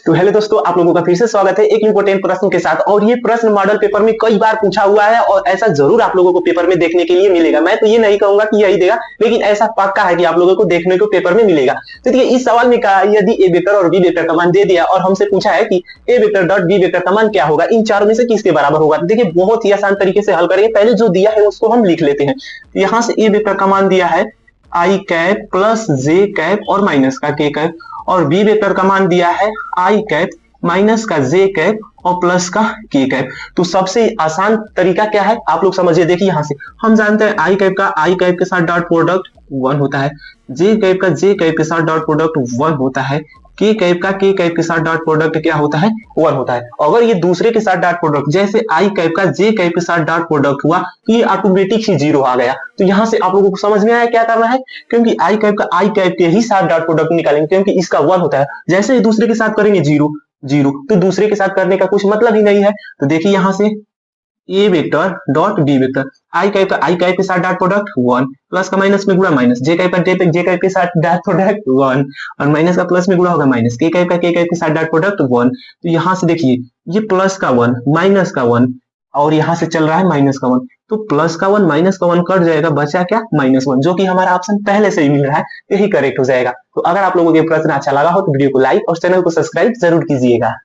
तो हेलो दोस्तों, आप लोगों का फिर से स्वागत है एक इंपोर्टेंट प्रश्न के साथ। और ये प्रश्न मॉडल पेपर में कई बार पूछा हुआ है और ऐसा जरूर आप लोगों को पेपर में देखने के लिए मिलेगा। मैं तो ये नहीं कहूंगा कि यही देगा, लेकिन ऐसा पक्का है कि आप लोगों को देखने को पेपर में मिलेगा। तो देखिए, इस सवाल में कहा यदि ए वेक्टर और बी वेक्टर का मान दे दिया और हमसे पूछा है कि ए वेक्टर डॉट बी वेक्टर का मान क्या होगा, इन चारों में से किसके बराबर होगा। तो देखिए, बहुत ही आसान तरीके से हल करेंगे। पहले जो दिया है उसको हम लिख लेते हैं। यहाँ से ए वेक्टर का मान दिया है आई कैप प्लस जे कैप और माइनस का के कैप, और बी वेक्टर का मान दिया है आई कैप माइनस का जे कैप और प्लस का के कैप। तो सबसे आसान तरीका क्या है आप लोग समझिए। देखिए, यहां से हम जानते हैं आई कैप के साथ डॉट प्रोडक्ट 1 होता है, जे कैप के साथ डॉट प्रोडक्ट 1 होता है, के कैप के साथ डॉट प्रोडक्ट क्या होता है 1 होता है। अगर ये दूसरे के साथ डॉट प्रोडक्ट जैसे आई कैप का जे कैप के साथ डॉट प्रोडक्ट हुआ तो ये ऑटोमेटिक ही 0 आ गया। तो यहां से आप लोगों को समझ में आया क्या करना है, क्योंकि आई कैप के ही साथ डॉट प्रोडक्ट निकालेंगे, क्योंकि इसका 1 होता है। जैसे ही दूसरे के साथ करेंगे 0 0, तो दूसरे के साथ करने का कुछ मतलब ही नहीं है। तो देखिए, यहां से ए वेक्टर डॉट बी वेक्टर आई कैप के साथ डॉट प्रोडक्ट 1, प्लस का माइनस में गुणा माइनस, जे कैप के साथ डॉट प्रोडक्ट 1 और माइनस का प्लस में गुणा होगा माइनस, के कैप के साथ डॉट प्रोडक्ट 1। तो यहां से देखिए, ये प्लस का 1 माइनस का 1 और यहां से चल रहा है माइनस का 1, तो प्लस का 1 माइनस का 1 कट जाएगा, बचा क्या -1, जो कि हमारा ऑप्शन पहले से ही मिल रहा है, यही करेक्ट हो जाएगा। तो अगर आप लोगों को ये प्रश्न अच्छा लगा हो तो वीडियो को लाइक और चैनल को सब्सक्राइब जरूर कीजिएगा।